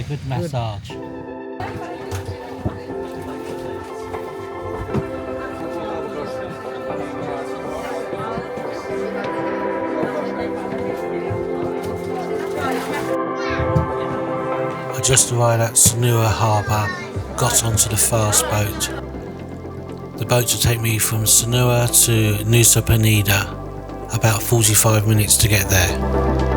good massage. I just arrived at Sanur Harbour, got onto the fast boat. The boat will take me from Sanur to Nusa Penida, about 45 minutes to get there.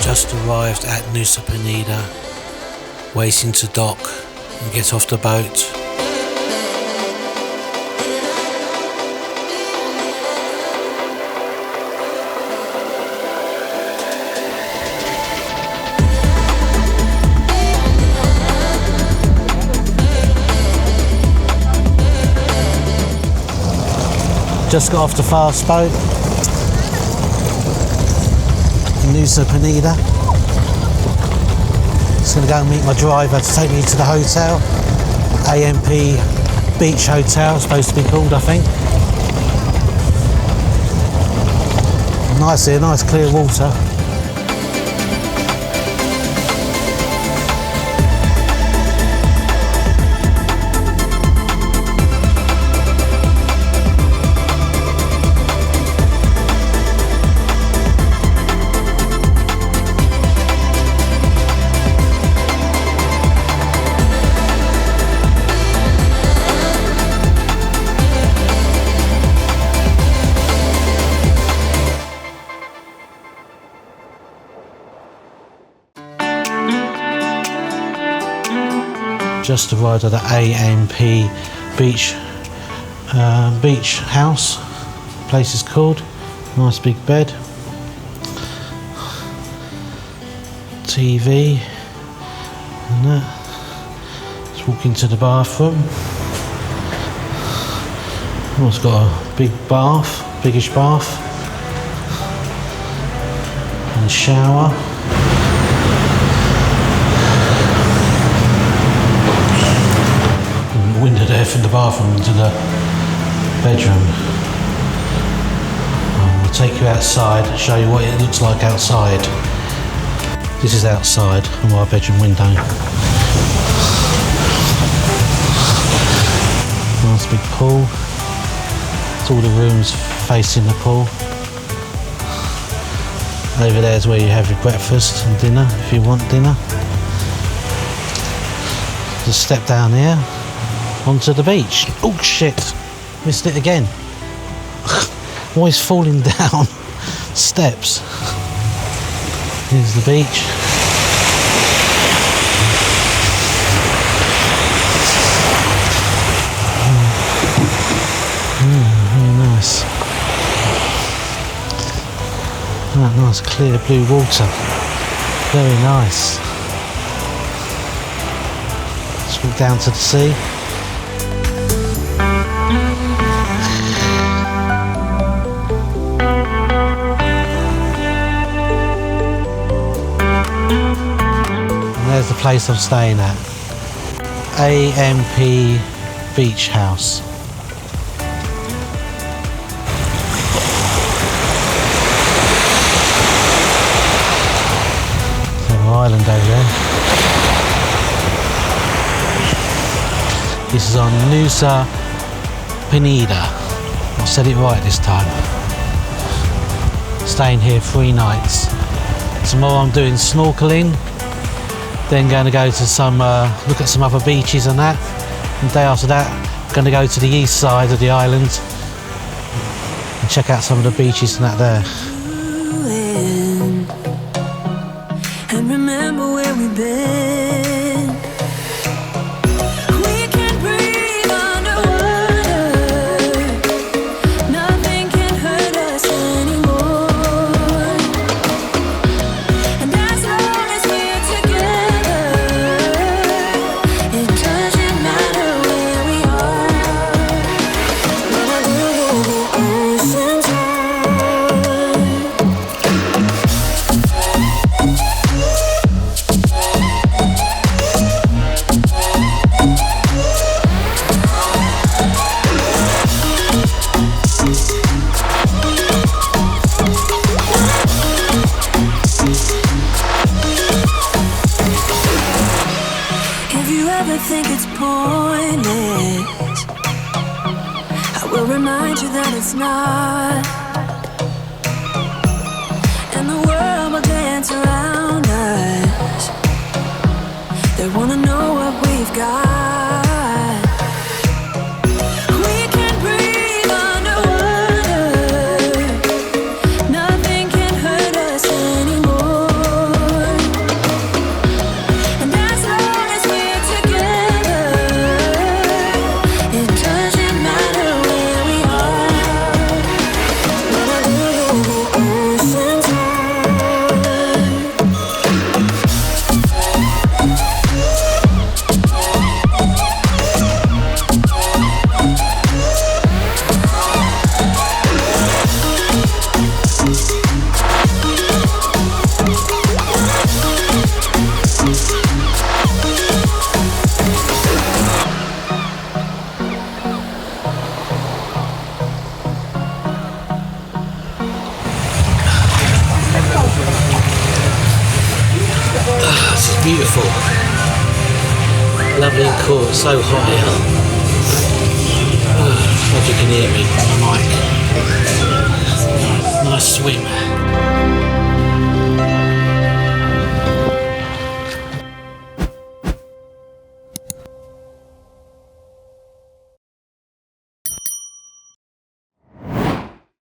Just arrived at Nusa Penida, waiting to dock and get off the boat. Just got off the fast boat. Nusa Penida. Just going to go and meet my driver to take me to the hotel. AMP Beach Hotel, supposed to be called, I think. Nice here, nice clear water. Just arrived at the AMP Beach House, place is called. Nice big bed, TV and that. Let's walk into the bathroom. Oh, it's got a big bath, biggish bath and a shower. Window there from the bathroom into the bedroom. I'll take you outside, show you what it looks like outside. This is outside on my bedroom window. Nice big pool. It's all the rooms facing the pool. Over there is where you have your breakfast and dinner, if you want dinner. Just step down here. Onto the beach. Oh shit, missed it again. Always falling down steps. Here's the beach. Very nice. That nice clear blue water. Very nice. Let's walk down to the sea. There's the place I'm staying at. AMP Beach House. There's an island over there. This is on Nusa Penida. I said it right this time. Staying here 3 nights. Tomorrow I'm doing snorkeling. Then going to go to some, look at some other beaches and that. And the day after that, going to go to the east side of the island and check out some of the beaches and that there. And remember where we've been. We can breathe underwater. Nothing can hurt us anymore. And as long as we're together, it doesn't matter where we are. We're the ocean's think it's pointless, I will remind you that it's not. And the world will dance around us. They wanna know what we've got. We can breathe underwater. Nothing can hurt us anymore. And as long as we're together, it doesn't matter where we are. We're the ocean's This is beautiful. Lovely and cool. It's so hot here. Hope you can hear me on the mic. Nice swim.